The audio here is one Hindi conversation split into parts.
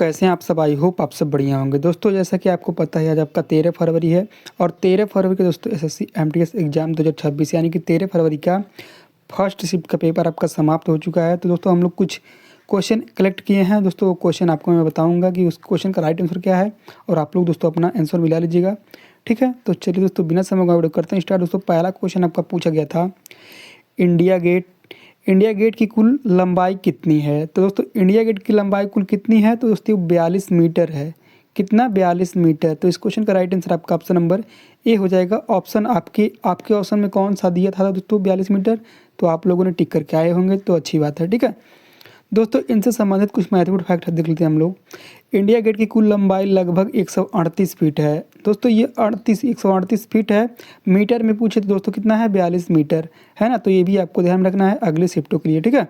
कैसे हैं आप सब? आई होप आप सब बढ़िया होंगे। दोस्तों जैसा कि आपको पता है आज आपका 13 फरवरी है और 13 फरवरी के दोस्तों एसएससी एमटीएस एग्ज़ाम 2026 यानी कि 13 फरवरी का फर्स्ट शिफ्ट का पेपर आपका समाप्त हो चुका है। तो दोस्तों हम लोग कुछ क्वेश्चन कलेक्ट किए हैं। दोस्तों वो क्वेश्चन आपको मैं बताऊँगा कि उस क्वेश्चन का राइट आंसर क्या है और आप लोग दोस्तों अपना आंसर मिला लीजिएगा, ठीक है। तो चलिए दोस्तों बिना समय गवाए वीडियो करते हैं स्टार्ट। दोस्तों पहला क्वेश्चन आपका पूछा गया था, इंडिया गेट की कुल लंबाई कितनी है? तो दोस्तों इंडिया गेट की लंबाई कुल कितनी है? तो दोस्तों 42 मीटर है। कितना? 42 मीटर। तो इस क्वेश्चन का राइट आंसर आपका ऑप्शन नंबर ए हो जाएगा। ऑप्शन आपके ऑप्शन में कौन सा दिया था दोस्तों 42 मीटर? तो आप लोगों ने टिक करके आए होंगे, तो अच्छी बात है, ठीक है। दोस्तों इनसे संबंधित कुछ महत्वपूर्ण फैक्ट देख लेते हैं हम लोग। इंडिया गेट की कुल लंबाई लगभग 138 फीट है। दोस्तों ये 138 फीट है। मीटर में पूछे तो दोस्तों कितना है? 42 मीटर है ना। तो ये भी आपको ध्यान रखना है अगले शिफ्टों के लिए, ठीक है।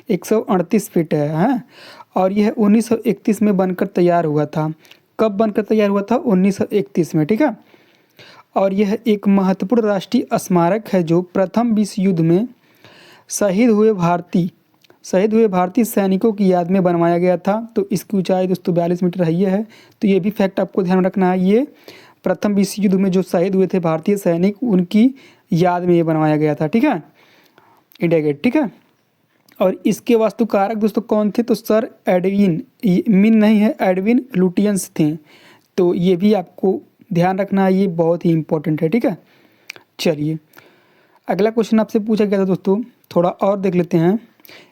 138 फीट है, हाँ। और यह 1931 में बनकर तैयार हुआ था। कब बनकर तैयार हुआ था? 1931 में, ठीक है। और यह एक महत्वपूर्ण राष्ट्रीय स्मारक है जो प्रथम विश्व युद्ध में शहीद हुए भारतीय सैनिकों की याद में बनवाया गया था। तो इसकी ऊंचाई दोस्तों 42 मीटर है। तो ये भी फैक्ट आपको ध्यान रखना है। ये प्रथम विश्व युद्ध में जो शहीद हुए थे भारतीय सैनिक, उनकी याद में ये बनवाया गया था, ठीक है, इंडिया गेट, ठीक है। और इसके वास्तुकारक दोस्तों कौन थे? तो सर एडविन लुटियंस थे। तो ये भी आपको ध्यान रखना है, ये बहुत ही इंपॉर्टेंट है, ठीक है। चलिए अगला क्वेश्चन आपसे पूछा गया था दोस्तों, थोड़ा और देख लेते हैं।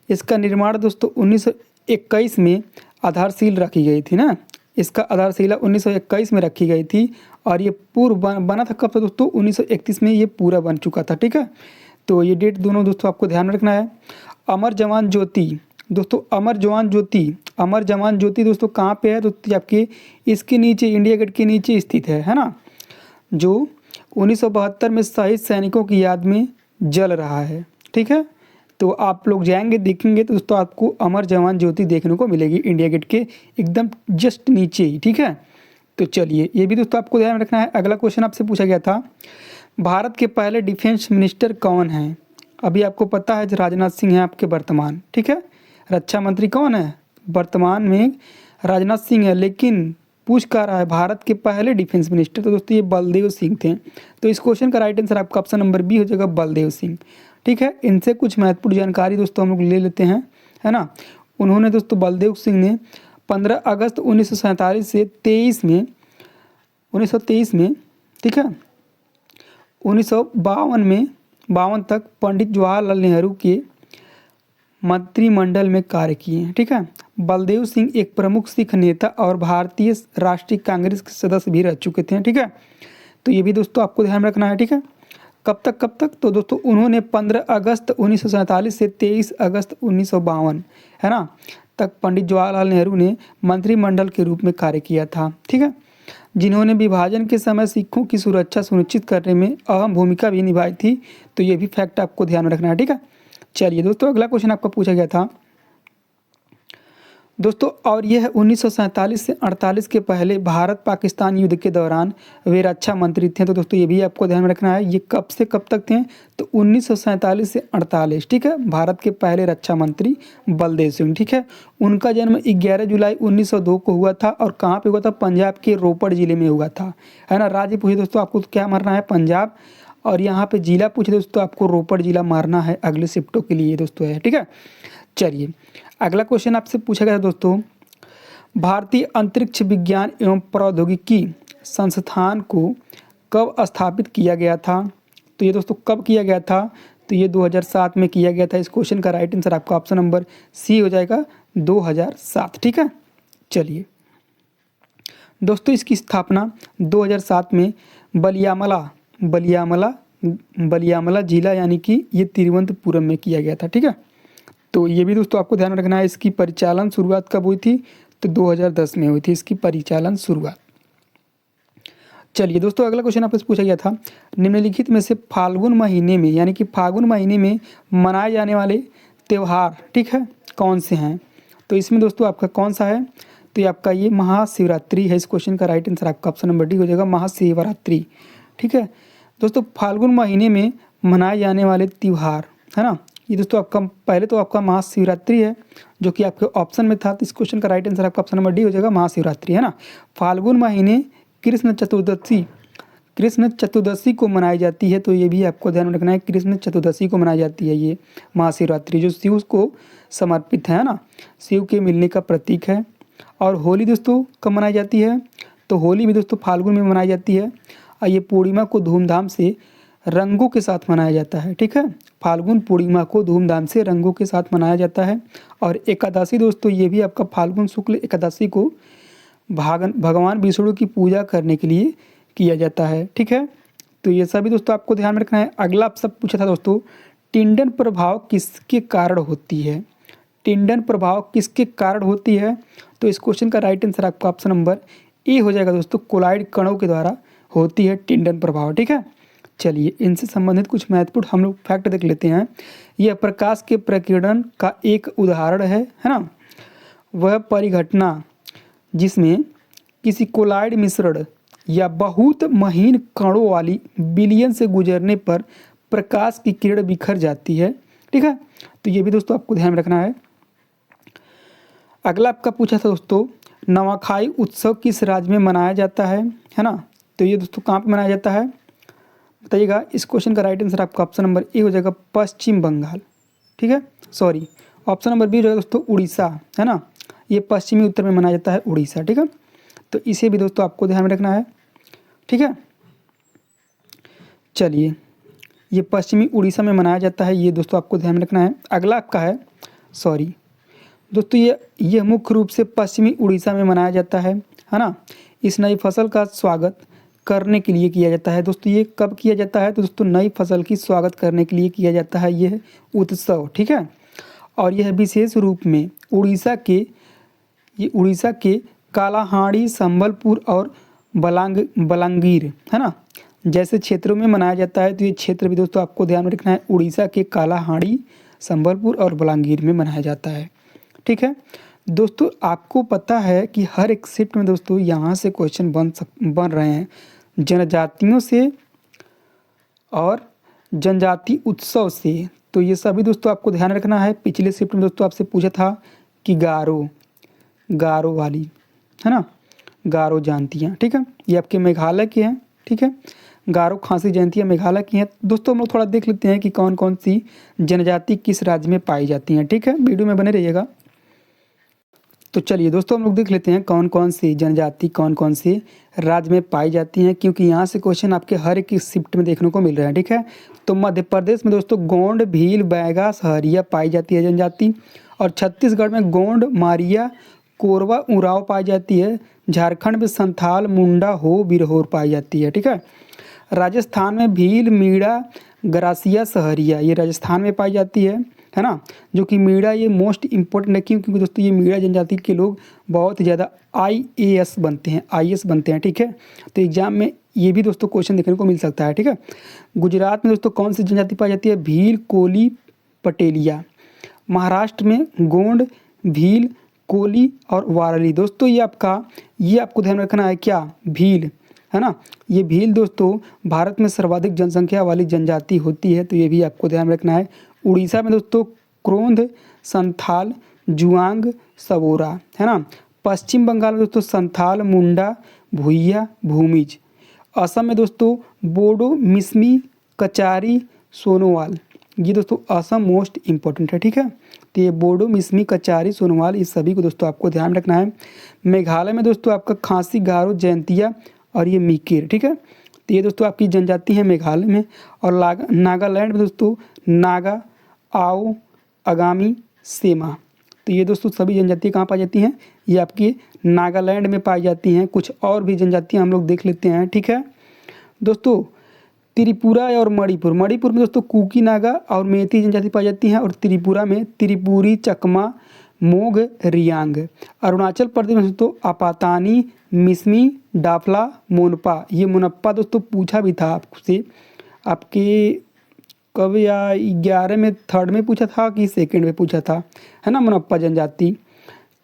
इसका निर्माण दोस्तों 1921 में आधारशिला रखी गई थी ना। इसका आधारशिला 1921 में रखी गई थी और ये पूर्व बना था कब? तो दोस्तों 1931 में ये पूरा बन चुका था, ठीक है। तो ये डेट दोनों दोस्तों आपको ध्यान में रखना है। अमर जवान ज्योति दोस्तों, अमर जवान ज्योति दोस्तों कहाँ पे है? तो आपके इसके नीचे, इंडिया गेट के नीचे स्थित है ना, जो 1972 में शहीद सैनिकों की याद में जल रहा है, ठीक है। तो आप लोग जाएंगे देखेंगे तो दोस्तों आपको अमर जवान ज्योति देखने को मिलेगी इंडिया गेट के एकदम जस्ट नीचे ही, ठीक है। तो चलिए ये भी दोस्तों आपको ध्यान रखना है। अगला क्वेश्चन आपसे पूछा गया था, भारत के पहले डिफेंस मिनिस्टर कौन हैं? अभी आपको पता है राजनाथ सिंह हैं आपके वर्तमान, ठीक है। रक्षा मंत्री कौन है? वर्तमान में राजनाथ सिंह है, लेकिन पूछ कर रहा है भारत के पहले डिफेंस मिनिस्टर। तो दोस्तों ये बलदेव सिंह थे। तो इस क्वेश्चन का राइट आंसर आपका ऑप्शन नंबर बी हो जाएगा, बलदेव सिंह, ठीक है। इनसे कुछ महत्वपूर्ण जानकारी दोस्तों हम लोग ले लेते हैं, है ना। उन्होंने दोस्तों बलदेव सिंह ने 15 अगस्त 1947 से 1923 में, ठीक है, 1952 तक पंडित जवाहरलाल नेहरू के मंत्रिमंडल में कार्य किए हैं, ठीक है। बलदेव सिंह एक प्रमुख सिख नेता और भारतीय राष्ट्रीय कांग्रेस के सदस्य भी रह चुके थे, ठीक है। तो ये भी दोस्तों आपको ध्यान रखना है, ठीक है। कब तक? तो दोस्तों उन्होंने 15 अगस्त 1947 से 23 अगस्त 1952, है ना, तक पंडित जवाहरलाल नेहरू ने मंत्रिमंडल के रूप में कार्य किया था, ठीक है, जिन्होंने विभाजन के समय सिखों की सुरक्षा सुनिश्चित करने में अहम भूमिका भी निभाई थी। तो ये भी फैक्ट आपको ध्यान में रखना है, ठीक है। चलिए दोस्तों अगला क्वेश्चन आपका पूछा गया था दोस्तों, और यह 1947 से 48 के पहले भारत पाकिस्तान युद्ध के दौरान वे रक्षा मंत्री थे। तो दोस्तों ये भी आपको ध्यान में रखना है, ये कब से कब तक थे? तो 1947 से 48, ठीक है। भारत के पहले रक्षा मंत्री बलदेव सिंह, ठीक है। उनका जन्म 11 जुलाई 1902 को हुआ था और कहाँ पे हुआ था? पंजाब के रोपड़ जिले में हुआ था, है ना। राज्य पूछे दोस्तों आपको क्या मारना है? पंजाब। और यहाँ पे जिला पूछे दोस्तों आपको रोपड़ जिला मारना है अगले शिफ्टों के लिए दोस्तों, है, ठीक है। चलिए अगला क्वेश्चन आपसे पूछा गया दोस्तों, भारतीय अंतरिक्ष विज्ञान एवं प्रौद्योगिकी संस्थान को कब स्थापित किया गया था? तो ये दोस्तों कब किया गया था? तो ये 2007 में किया गया था। इस क्वेश्चन का राइट आंसर आपका ऑप्शन नंबर सी हो जाएगा, 2007, ठीक है। चलिए दोस्तों इसकी स्थापना 2007 में बलियामला जिला यानी कि ये तिरुवनंतपुरम में किया गया था, ठीक है। तो ये भी दोस्तों आपको ध्यान रखना है। इसकी परिचालन शुरुआत कब हुई थी? तो 2010 में हुई थी इसकी परिचालन शुरुआत। चलिए दोस्तों अगला क्वेश्चन आपसे पूछा गया था, निम्नलिखित में से फाल्गुन महीने में यानी कि फागुन महीने में मनाए जाने वाले त्यौहार, ठीक है, कौन से हैं? तो इसमें दोस्तों आपका कौन सा है? तो ये आपका ये महाशिवरात्रि है। इस क्वेश्चन का राइट आंसर आपका ऑप्शन नंबर डी हो जाएगा, महाशिवरात्रि, ठीक है। दोस्तों फाल्गुन महीने में मनाए जाने वाले त्यौहार, है ना, ये दोस्तों आपका पहले तो आपका महाशिवरात्रि है, जो कि आपके ऑप्शन में था, तो इस क्वेश्चन का राइट आंसर आपका ऑप्शन नंबर डी हो जाएगा, महाशिवरात्रि, है ना। फाल्गुन महीने कृष्ण चतुर्दशी को मनाई जाती है, तो ये भी आपको ध्यान में रखना है, कृष्ण चतुर्दशी को मनाई जाती है ये महाशिवरात्रि, जो शिव को समर्पित है ना, शिव के मिलने का प्रतीक है। और होली दोस्तों कब मनाई जाती है, तो होली भी दोस्तों फाल्गुन में मनाई जाती है, और ये पूर्णिमा को धूमधाम से रंगों के साथ मनाया जाता है, ठीक है। फाल्गुन पूर्णिमा को धूमधाम से रंगों के साथ मनाया जाता है। और एकादशी दोस्तों, ये भी आपका फाल्गुन शुक्ल एकादशी को भगवान विष्णु की पूजा करने के लिए किया जाता है, ठीक है। तो ये सभी दोस्तों आपको ध्यान में रखना है। अगला आप सब पूछा था दोस्तों, टिंडन प्रभाव किसके कारण होती है, टिंडन प्रभाव किसके कारण होती है, तो इस क्वेश्चन का राइट आंसर आपका ऑप्शन नंबर ए हो जाएगा दोस्तों, कोलाइड कणों के द्वारा होती है टिंडन प्रभाव, ठीक है। चलिए इनसे संबंधित कुछ महत्वपूर्ण हम लोग फैक्ट देख लेते हैं। यह प्रकाश के प्रकीर्णन का एक उदाहरण है ना। वह परिघटना जिसमें किसी कोलाइड मिश्रण या बहुत महीन कणों वाली बिलियन से गुजरने पर प्रकाश की किरण बिखर जाती है, ठीक है। तो ये भी दोस्तों आपको ध्यान में रखना है। अगला आपका पूछा था दोस्तों, नवाखाई उत्सव किस राज्य में मनाया जाता है ना। तो ये दोस्तों कहाँ पे मनाया जाता है बताइएगा। इस क्वेश्चन का राइट आंसर आपका ऑप्शन नंबर ए हो जाएगा, पश्चिम बंगाल, ठीक है। सॉरी, ऑप्शन नंबर बी हो जाएगा दोस्तों, उड़ीसा, है ना। ये पश्चिमी उत्तर में मनाया जाता है, उड़ीसा, ठीक है। तो इसे भी दोस्तों आपको ध्यान में रखना है, ठीक है। चलिए, ये पश्चिमी उड़ीसा में मनाया जाता है, ये दोस्तों आपको ध्यान में रखना है। अगला आपका है, सॉरी दोस्तों, ये मुख्य रूप से पश्चिमी उड़ीसा में मनाया जाता है ना। इस नई फसल का स्वागत करने के लिए किया जाता है दोस्तों। ये कब किया जाता है, तो दोस्तों नई फसल की स्वागत करने के लिए किया जाता है यह उत्सव, ठीक है। और यह विशेष रूप में उड़ीसा के कालाहांडी, संबलपुर और बलांगीर, है ना, जैसे क्षेत्रों में मनाया जाता है। तो ये क्षेत्र भी दोस्तों आपको ध्यान में रखना है, उड़ीसा के कालाहांडी, संबलपुर और बलांगीर में मनाया जाता है, ठीक है। दोस्तों आपको पता है कि हर एक शिफ्ट में दोस्तों यहाँ से क्वेश्चन बन रहे हैं जनजातियों से और जनजाति उत्सव से। तो ये सभी दोस्तों आपको ध्यान रखना है। पिछले शिफ्ट में दोस्तों आपसे पूछा था कि गारो वाली, है ना, गारो जयंतियाँ, ठीक है, ये आपके मेघालय के हैं, ठीक है। गारो खासी जयंतियाँ मेघालय की हैं। दोस्तों हम लोग थोड़ा देख लेते हैं कि कौन कौन सी जनजाति किस राज्य में पाई जाती हैं, ठीक है। वीडियो में बने रहिएगा। तो चलिए दोस्तों हम लोग देख लेते हैं कौन कौन सी जनजाति कौन कौन से राज्य में पाई जाती हैं, क्योंकि यहाँ से क्वेश्चन आपके हर एक शिफ्ट में देखने को मिल रहा है, ठीक है। तो मध्य प्रदेश में दोस्तों गोंड, भील, बैगा, सहरिया पाई जाती है जनजाति। और छत्तीसगढ़ में गोंड, मारिया, कोरवा, उराव पाई जाती है। झारखंड में संथाल, मुंडा, हो, बिरहोर पाई जाती है, ठीक है। राजस्थान में भील, मीणा, गरासिया, सहरिया ये राजस्थान में पाई जाती है ना। जो कि मीणा ये मोस्ट इम्पोर्टेंट है, क्योंकि दोस्तों ये मीणा जनजाति के लोग बहुत ही ज़्यादा IAS बनते हैं, ठीक है। तो एग्जाम में ये भी दोस्तों क्वेश्चन देखने को मिल सकता है, ठीक है। गुजरात में दोस्तों कौन सी जनजाति पाई जाती है, भील, कोली, पटेलिया। महाराष्ट्र में गोंड, भील, कोली और वारली। दोस्तों ये आपको ध्यान रखना है, क्या, भील, है ना। ये भील दोस्तों भारत में सर्वाधिक जनसंख्या वाली जनजाति होती है, तो ये भी आपको ध्यान रखना है। उड़ीसा में दोस्तों क्रोंध, संथाल, जुआंग, सबोरा, है ना। पश्चिम बंगाल में दोस्तों संथाल, मुंडा, भूइया, भूमिज। असम में दोस्तों बोडो, मिसमी, कचारी, सोनोवाल। ये दोस्तों असम मोस्ट इम्पोर्टेंट है, ठीक है। तो ये बोडो, मिसमी, कचारी, सोनोवाल इस सभी को दोस्तों आपको ध्यान रखना है। मेघालय में दोस्तों आपका खासी, गारो, जयंतिया और ये मीकेर, ठीक है। तो ये दोस्तों आपकी जनजाति है मेघालय में। और नागालैंड में दोस्तों नागा, आओ, आगामी, सेमा। तो ये दोस्तों सभी जनजातियाँ कहाँ पाई जाती हैं, ये आपकी नागालैंड में पाई जाती हैं। कुछ और भी जनजातियाँ हम लोग देख लेते हैं, ठीक है। दोस्तों त्रिपुरा और मणिपुर में दोस्तों कुकी, नागा और मेती जनजाति पाई जाती हैं। और त्रिपुरा में त्रिपुरी, चकमा, मोग, रियांग। अरुणाचल प्रदेश में दोस्तों आपातानी, मिसमी, डाफला, मोनपा। ये मोनप्पा दोस्तों पूछा भी था आपसे, आपके कब या 11 में, 3rd में पूछा था कि 2nd में पूछा था, है ना, मोनप्पा जनजाति।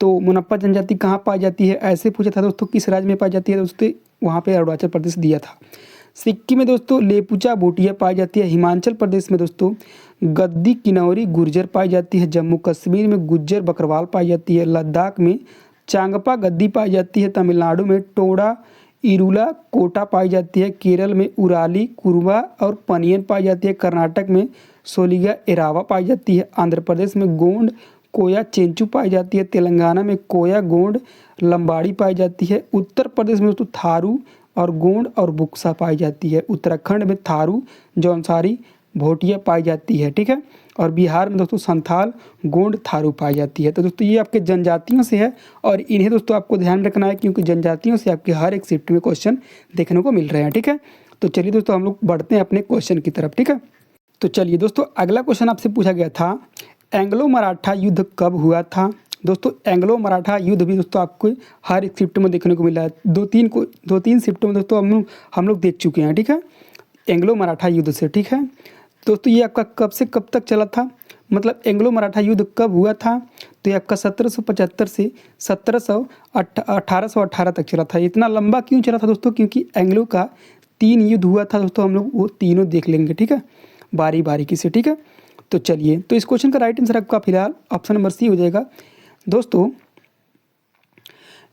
तो मोनप्पा जनजाति कहाँ पाई जाती है, ऐसे पूछा था दोस्तों, किस राज्य में पाई जाती है दोस्तों, वहाँ पे अरुणाचल प्रदेश दिया था। सिक्किम में दोस्तों लेपुचा, भूटिया पाई जाती है। हिमाचल प्रदेश में दोस्तों गद्दी किन्नौरी गुर्जर पाई जाती है। जम्मू कश्मीर में गुज्जर बकरवाल पाई जाती है। लद्दाख में चांगपा गद्दी पाई जाती है। तमिलनाडु में टोडा इरुला कोटा पाई जाती है। केरल में उराली कुरुवा और पनियन पाई जाती है। कर्नाटक में सोलिगा एरावा पाई जाती है। आंध्र प्रदेश में गोंड कोया चेंचू पाई जाती है। तेलंगाना में कोया गोंड लंबाड़ी पाई जाती है। उत्तर प्रदेश में दोस्तों थारू और गोंड और बुक्सा पाई जाती है। उत्तराखंड में थारू जौनसारी भोटिया पाई जाती है। ठीक है, और बिहार में दोस्तों संथाल गोंड थारू पाई जाती है। तो दोस्तों ये आपके जनजातियों से है और इन्हें दोस्तों आपको ध्यान रखना है क्योंकि जनजातियों से आपके हर एक शिफ्ट में क्वेश्चन देखने को मिल रहे हैं। ठीक है, तो चलिए दोस्तों हम लोग बढ़ते हैं अपने क्वेश्चन की तरफ। ठीक है, तो चलिए दोस्तों अगला क्वेश्चन आपसे पूछा गया था, एंग्लो मराठा युद्ध कब हुआ था। दोस्तों एंग्लो मराठा युद्ध भी दोस्तों आपको हर एक शिफ्ट में देखने को मिला है। दो तीन शिफ्टों में दोस्तों हम लोग देख चुके हैं। ठीक है, एंग्लो मराठा युद्ध से। ठीक है दोस्तों, ये आपका कब से कब तक चला था, मतलब एंग्लो मराठा युद्ध कब हुआ था, तो ये आपका 1775 से 1818 तक चला था। इतना लंबा क्यों चला था दोस्तों, क्योंकि एंग्लो का 3 युद्ध हुआ था दोस्तों, हम लोग वो तीनों देख लेंगे। ठीक है, बारी बारी से। ठीक है, तो चलिए, तो इस क्वेश्चन का राइट आंसर आपका फिलहाल ऑप्शन नंबर सी हो जाएगा। दोस्तों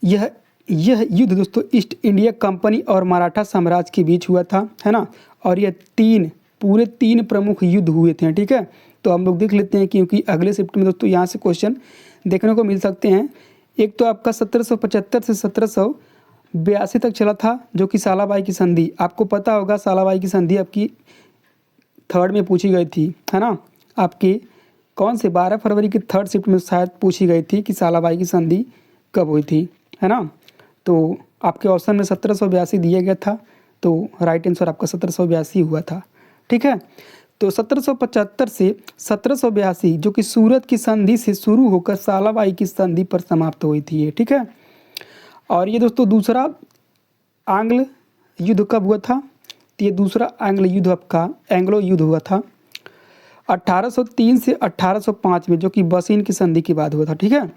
यह युद्ध दोस्तों ईस्ट इंडिया कंपनी और मराठा साम्राज्य के बीच हुआ था, है ना, और यह पूरे तीन प्रमुख युद्ध हुए थे। ठीक है, तो हम लोग देख लेते हैं क्योंकि अगले शिफ्ट में दोस्तों यहाँ से क्वेश्चन देखने को मिल सकते हैं। एक तो आपका 1775 से 1782 तक चला था, जो कि सालाबाई की संधि, आपको पता होगा सालाबाई की संधि आपकी 3rd में पूछी गई थी, है ना, आपके कौन से 12 फरवरी की 3rd शिफ्ट में शायद पूछी गई थी कि सालाबाई की संधि कब हुई थी, है ना। तो आपके ऑप्शन में 1782 दिया गया था, तो राइट आंसर आपका 1782 हुआ था। ठीक है, तो 1775 से 1782 जो कि सूरत की संधि से शुरू होकर सालाबाई की संधि पर समाप्त हुई थी ये। ठीक है, और ये दोस्तों दूसरा आंग्ल युद्ध कब हुआ था, तो ये दूसरा आंग्ल युद्ध आपका एंग्लो युद्ध हुआ था 1803 से 1805 में, जो कि बसीन की संधि के बाद हुआ था। ठीक है,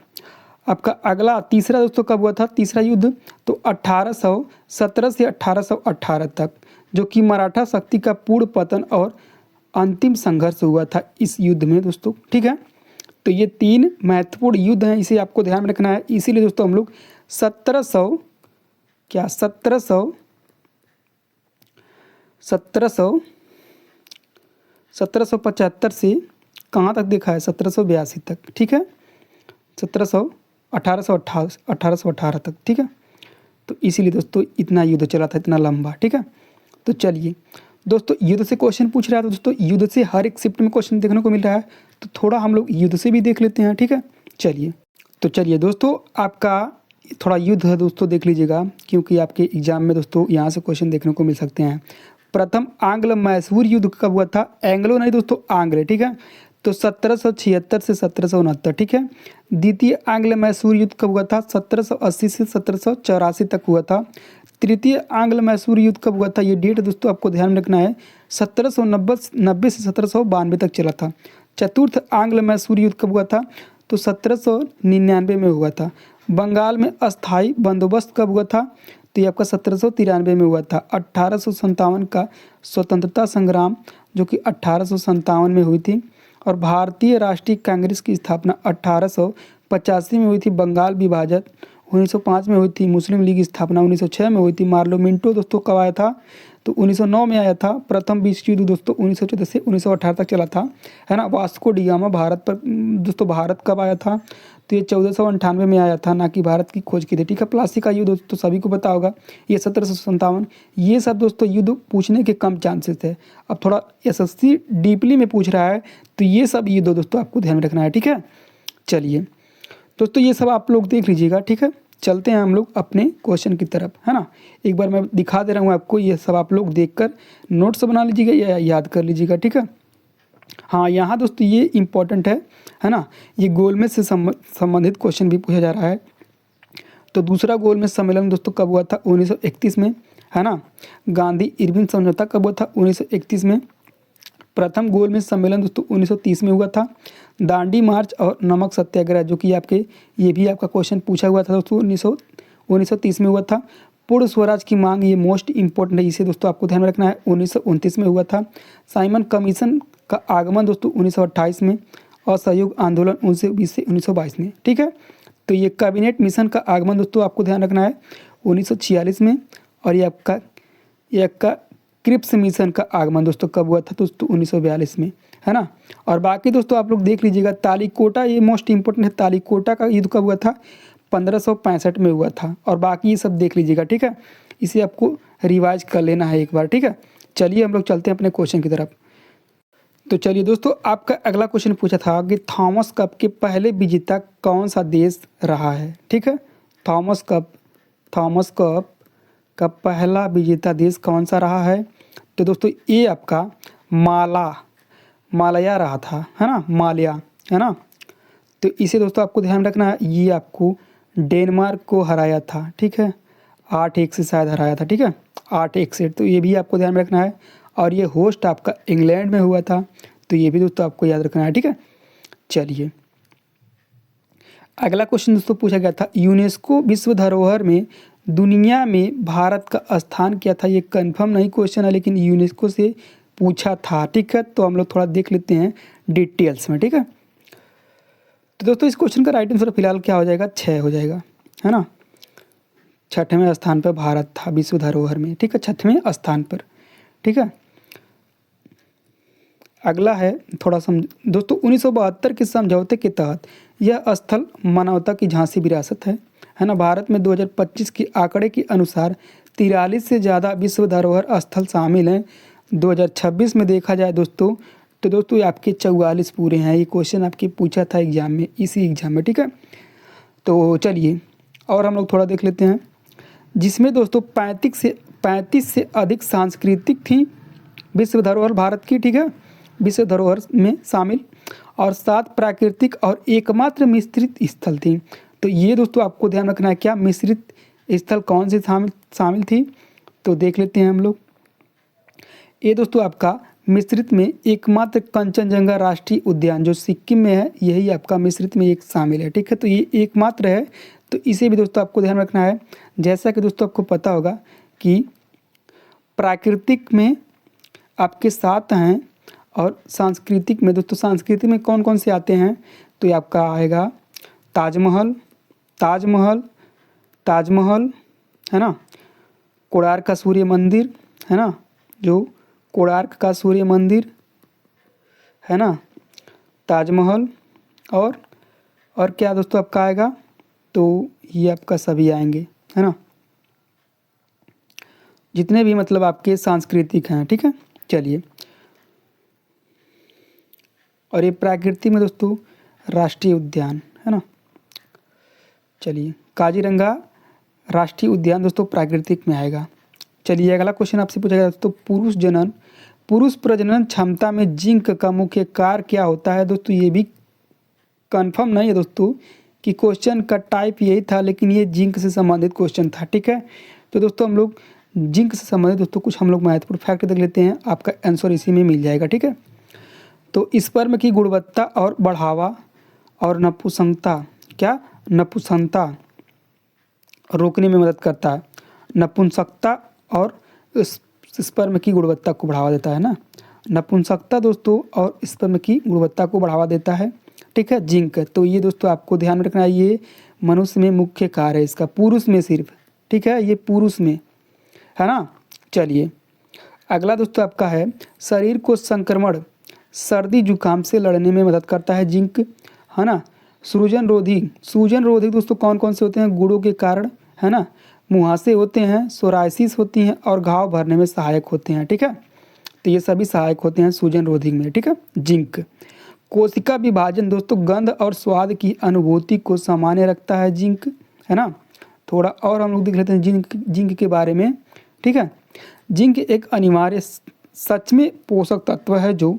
आपका अगला तीसरा दोस्तों कब हुआ था, तीसरा युद्ध तो 1817 से 1818 तक, जो कि मराठा शक्ति का पूर्ण पतन और अंतिम संघर्ष हुआ था इस युद्ध में दोस्तों। ठीक है, तो ये 3 महत्वपूर्ण युद्ध हैं, इसे आपको ध्यान में रखना है। इसीलिए दोस्तों हम लोग 1775 से कहाँ तक देखा है, 1782 तक। ठीक है, 1818 तक। ठीक है, तो इसीलिए दोस्तों इतना युद्ध चला था, इतना लंबा। ठीक है, तो चलिए दोस्तों युद्ध से क्वेश्चन पूछ रहा है, तो दोस्तों युद्ध से हर एक शिफ्ट में क्वेश्चन देखने को मिल रहा है, तो थोड़ा हम लोग युद्ध से भी देख लेते हैं। ठीक है, चलिए दोस्तों आपका थोड़ा युद्ध है दोस्तों देख लीजिएगा, क्योंकि आपके एग्जाम में दोस्तों यहाँ से क्वेश्चन देखने को मिल सकते हैं। प्रथम आंग्ल मैसूर युद्ध कब हुआ था, एंग्लो नहीं दोस्तों आंग्ल। ठीक है, तो 1776 से 1769। ठीक है, द्वितीय आंग्ल मैसूर युद्ध कब हुआ था, 1780 से 1784 तक हुआ था। तृतीय आंग्ल मैसूर युद्ध कब हुआ था, ये डेट दोस्तों आपको ध्यान में रखना है, 1790 से 1792 तक चला था। चतुर्थ आंग्ल मैसूर युद्ध कब हुआ था, तो 1799 में हुआ था। बंगाल में अस्थाई बंदोबस्त कब हुआ था, तो ये आपका 1793 में हुआ था। 1857 का स्वतंत्रता संग्राम, जो कि 1857 में हुई थी, और भारतीय राष्ट्रीय कांग्रेस की स्थापना 1885 में हुई थी। बंगाल विभाजन 1905 में हुई थी। मुस्लिम लीग की स्थापना 1906 में हुई थी। मार्लो मिंटो दोस्तों कब आया था, तो 1909 में आया था। प्रथम विश्व युद्ध दोस्तों 1914 से 1918 तक चला था, है ना। वास्को डिगामा भारत पर दोस्तों भारत कब आया था, तो ये 1498 में आया था, ना कि भारत की खोज की थी। ठीक है, प्लासी का युद्ध दोस्तों सभी को पता होगा, ये 1757। ये सब दोस्तों युद्ध पूछने के कम चांसेस है। अब थोड़ा एसएससी डीपली में पूछ रहा है, तो ये सब युद्ध दोस्तों आपको ध्यान में रखना है। ठीक है, चलिए दोस्तों ये सब आप लोग देख लीजिएगा। ठीक है, चलते हैं हम लोग अपने क्वेश्चन की तरफ, है ना। एक बार मैं दिखा दे रहा हूँ आपको, ये सब आप लोग देखकर नोट्स बना लीजिएगा या याद कर लीजिएगा। ठीक है, हाँ यहाँ दोस्तों ये इम्पोर्टेंट है ना, ये गोलमेज से संबंधित क्वेश्चन भी पूछा जा रहा है। तो दूसरा गोलमेज सम्मेलन दोस्तों कब हुआ था, 1931 में, है ना। गांधी इरविन समझौता कब हुआ था, 1931 में। प्रथम गोलमेज सम्मेलन दोस्तों 1930 में हुआ था। दांडी मार्च और नमक सत्याग्रह, जो कि आपके ये भी आपका क्वेश्चन पूछा हुआ था दोस्तों, 1930 में हुआ था। पूर्ण स्वराज की मांग, ये मोस्ट इंपॉर्टेंट है, इसे दोस्तों आपको ध्यान में रखना है, 1929 में हुआ था। साइमन कमीशन का आगमन दोस्तों 1928 में, असहयोग आंदोलन 1920 से 1922 में, ठीक है। तो ये कैबिनेट मिशन का आगमन दोस्तों आपको ध्यान रखना है 1946 में, और ये आपका क्रिप्स मिशन का आगमन दोस्तों कब हुआ था दोस्तों 1942 में, है ना। और बाकी दोस्तों आप लोग देख लीजिएगा, तालीकोटा ये मोस्ट इंपॉर्टेंट है, तालीकोटा का युद्ध कब हुआ था, 1565 में हुआ था। और बाकी ये सब देख लीजिएगा, ठीक है, इसे आपको रिवाइज कर लेना है एक बार, ठीक है। चलिए हम लोग चलते हैं अपने क्वेश्चन की तरफ। तो चलिए दोस्तों, आपका अगला क्वेश्चन पूछा था कि थॉमस कप के पहले विजेता कौन सा देश रहा है, ठीक है। थॉमस कप का पहला विजेता देश कौन सा रहा है, तो दोस्तों ये आपका मालया रहा था, है ना, मालया, है ना। तो इसे दोस्तों आपको ध्यान रखना है, ये आपको डेनमार्क को हराया था, ठीक है, 8-1 से शायद हराया था, ठीक है, 8-1 से। तो ये भी आपको ध्यान में रखना है, और ये होस्ट आपका इंग्लैंड में हुआ था, तो ये भी दोस्तों आपको याद रखना है, ठीक है। चलिए अगला क्वेश्चन दोस्तों पूछा गया था, यूनेस्को विश्व धरोहर में दुनिया में भारत का स्थान क्या था। ये कंफर्म नहीं क्वेश्चन है, लेकिन यूनेस्को से पूछा था, ठीक है। तो हम लोग थोड़ा देख लेते हैं डिटेल्स में, ठीक है। तो दोस्तों इस क्वेश्चन का राइट आंसर फिलहाल क्या हो जाएगा, 6 हो जाएगा, है ना। 6वें स्थान पर भारत था विश्व धरोहर में, ठीक है, 6वें स्थान पर, ठीक है। अगला है थोड़ा दोस्तों 1972 के समझौते के तहत यह स्थल मानवता की झांसी विरासत है ना। भारत में 2025 के आंकड़े के अनुसार 43 से ज़्यादा विश्व धरोहर स्थल शामिल हैं। 2026 में देखा जाए दोस्तों, तो दोस्तों ये आपके 44 पूरे हैं। ये क्वेश्चन आपके पूछा था एग्जाम में, इसी एग्जाम में, ठीक है। तो चलिए और हम लोग थोड़ा देख लेते हैं, जिसमें दोस्तों 35 से अधिक सांस्कृतिक थी विश्व धरोहर भारत की, ठीक है, विश्व धरोहर में शामिल, और 7 प्राकृतिक और एकमात्र मिश्रित स्थल थी। तो ये दोस्तों आपको ध्यान रखना है, क्या मिश्रित स्थल कौन से शामिल थी, तो देख लेते हैं हम लोग। ये दोस्तों आपका मिश्रित में एकमात्र कंचनजंगा राष्ट्रीय उद्यान जो सिक्किम में है, यही आपका मिश्रित में एक शामिल है, ठीक है। तो ये एकमात्र है, तो इसे भी दोस्तों आपको ध्यान रखना है। जैसा कि दोस्तों आपको पता होगा कि प्राकृतिक में आपके 7 हैं, और सांस्कृतिक में दोस्तों, सांस्कृतिक में कौन कौन से आते हैं, तो ये आपका आएगा ताजमहल, है ना, कोणार्क का सूर्य मंदिर, है ना, जो कोणार्क का सूर्य मंदिर, है ना, ताजमहल, और क्या दोस्तों आपका आएगा, तो ये आपका सभी आएंगे, है ना, जितने भी मतलब आपके सांस्कृतिक हैं, ठीक है। चलिए, और ये प्राकृतिक में दोस्तों राष्ट्रीय उद्यान, है ना। चलिए, काजीरंगा राष्ट्रीय उद्यान दोस्तों प्राकृतिक में आएगा। चलिए अगला क्वेश्चन आपसे पूछा गया दोस्तों, पुरुष प्रजनन क्षमता में जिंक का मुख्य कार्य क्या होता है। दोस्तों ये भी कंफर्म नहीं है दोस्तों कि क्वेश्चन का टाइप यही था, लेकिन ये जिंक से संबंधित क्वेश्चन था, ठीक है। तो दोस्तों हम लोग जिंक से संबंधित दोस्तों कुछ हम लोग महत्वपूर्ण फैक्ट देख लेते हैं, आपका आंसर इसी में मिल जाएगा, ठीक है। तो स्पर्म की गुणवत्ता और बढ़ावा और नपुंसकता रोकने में मदद करता है। नपुंसकता और स्पर्म की गुणवत्ता को बढ़ावा देता है ना। नपुंसकता दोस्तों और स्पर्म की गुणवत्ता को बढ़ावा देता है, ठीक है, जिंक। तो ये दोस्तों आपको ध्यान रखना है, ये मनुष्य में मुख्य कार्य है इसका, पुरुष में सिर्फ, ठीक है, ये पुरुष में, है ना। चलिए अगला दोस्तों आपका है, शरीर को संक्रमण सर्दी जुकाम से लड़ने में मदद करता है जिंक, है ना। सूजन रोधी दोस्तों कौन कौन से होते हैं, गुड़ों के कारण, है ना, मुहासे होते हैं, सोराइसिस होती हैं, और घाव भरने में सहायक होते हैं, ठीक है। तो ये सभी सहायक होते हैं सूजन रोधी में, ठीक है, जिंक। कोशिका विभाजन दोस्तों गंध और स्वाद की अनुभूति को सामान्य रखता है जिंक, है ना। थोड़ा और हम लोग देख लेते हैं जिंक के बारे में, ठीक है। जिंक एक अनिवार्य सच में पोषक तत्व है जो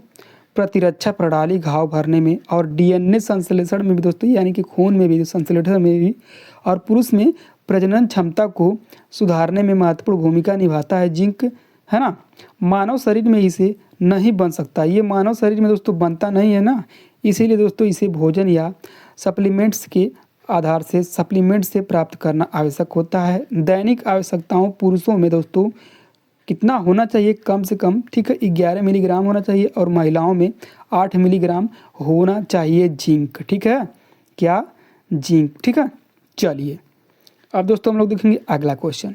प्रतिरक्षा प्रणाली, घाव भरने में, और डीएनए संश्लेषण में भी दोस्तों, यानी कि खून में भी संश्लेषण में भी, और पुरुष में प्रजनन क्षमता को सुधारने में महत्वपूर्ण भूमिका निभाता है जिंक, है ना। मानव शरीर में इसे नहीं बन सकता, ये मानव शरीर में दोस्तों बनता नहीं है ना, इसीलिए दोस्तों इसे भोजन या सप्लीमेंट्स के आधार से सप्लीमेंट से प्राप्त करना आवश्यक होता है। दैनिक आवश्यकताओं पुरुषों में दोस्तों कितना होना चाहिए, कम से कम, ठीक है, 11 मिलीग्राम होना चाहिए और महिलाओं में 8 मिलीग्राम होना चाहिए जिंक, ठीक है, क्या, जिंक, ठीक है। चलिए अब दोस्तों हम लोग देखेंगे अगला क्वेश्चन।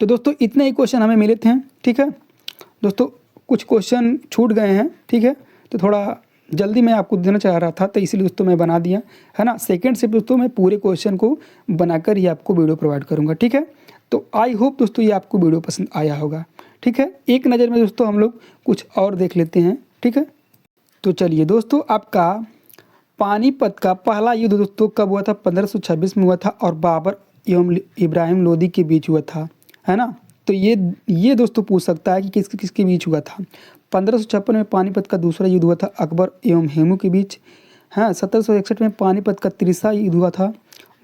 तो दोस्तों इतने ही क्वेश्चन हमें मिले थे, ठीक है दोस्तों, कुछ क्वेश्चन छूट गए हैं, ठीक है, तो थोड़ा जल्दी मैं आपको देना चाह रहा था तो इसलिए दोस्तों मैं बना दिया, है ना। सेकंड से दोस्तों मैं पूरे क्वेश्चन को बनाकर ही आपको वीडियो प्रोवाइड करूँगा, ठीक है। तो आई होप दोस्तों ये आपको वीडियो पसंद आया होगा, ठीक है। एक नज़र में दोस्तों हम लोग कुछ और देख लेते हैं, ठीक है। तो चलिए दोस्तों, आपका पानीपत का पहला युद्ध दोस्तों कब हुआ था? 1526 में हुआ था और बाबर एवं इब्राहिम लोदी के बीच हुआ था, है ना। तो ये दोस्तों पूछ सकता है कि किसके किसके बीच हुआ था। 1556 में पानीपत का दूसरा युद्ध हुआ था अकबर एवं हेमू के बीच। हाँ, 1761 में पानीपत का तीसरा युद्ध हुआ था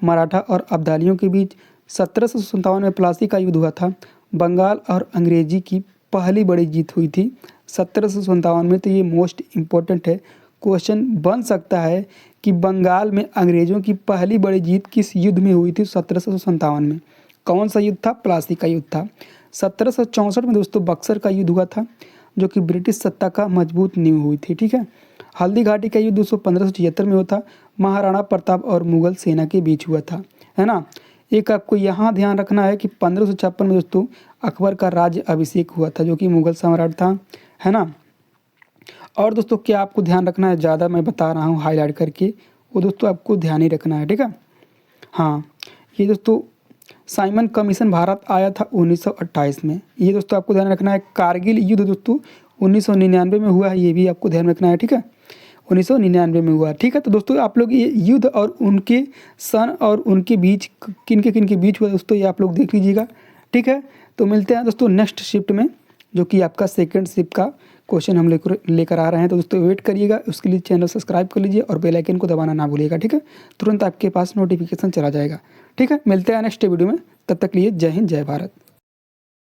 मराठा और अब्दालियों के बीच। 1757 में प्लासी का युद्ध हुआ था। बंगाल और अंग्रेजी की पहली बड़ी जीत हुई थी 1757 में। तो ये मोस्ट इम्पोर्टेंट है, क्वेश्चन बन सकता है कि बंगाल में अंग्रेज़ों की पहली बड़ी जीत किस युद्ध में हुई थी 1757 में? कौन सा युद्ध था? प्लासी का युद्ध था। 1764 में दोस्तों बक्सर का युद्ध हुआ था जो कि ब्रिटिश सत्ता का मजबूत नींव हुई थी, ठीक है। हल्दी घाटी का युद्ध दोस्तों 1576 में हुआ था, महाराणा प्रताप और मुगल सेना के बीच हुआ था, है ना। एक आपको यहाँ ध्यान रखना है कि 1556 में दोस्तों अकबर का राज्य अभिषेक हुआ था जो कि मुगल सम्राट था, है ना। और दोस्तों क्या आपको ध्यान रखना है, ज़्यादा मैं बता रहा हूँ हाईलाइट करके, वो दोस्तों आपको ध्यान ही रखना है, ठीक है। हाँ, ये दोस्तों साइमन कमीशन भारत आया था 1928 में, ये दोस्तों आपको ध्यान रखना है। कारगिल युद्ध दोस्तों 1999 में हुआ है, ये भी आपको ध्यान रखना है, ठीक है, 1999 में हुआ, ठीक है। तो दोस्तों आप लोग ये युद्ध और उनके सन और उनके बीच किन के बीच हुआ दोस्तों, ये आप लोग देख लीजिएगा, ठीक है। तो मिलते हैं दोस्तों नेक्स्ट शिफ्ट में, जो कि आपका सेकंड शिफ्ट का क्वेश्चन हम लेकर आ रहे हैं। तो दोस्तों वेट करिएगा, उसके लिए चैनल सब्सक्राइब कर लीजिए और बेल आइकन को दबाना ना भूलिएगा, ठीक है। तुरंत आपके पास नोटिफिकेशन चला जाएगा, ठीक है। मिलते हैं नेक्स्ट वीडियो में, तब तक लिए जय हिंद, जय भारत।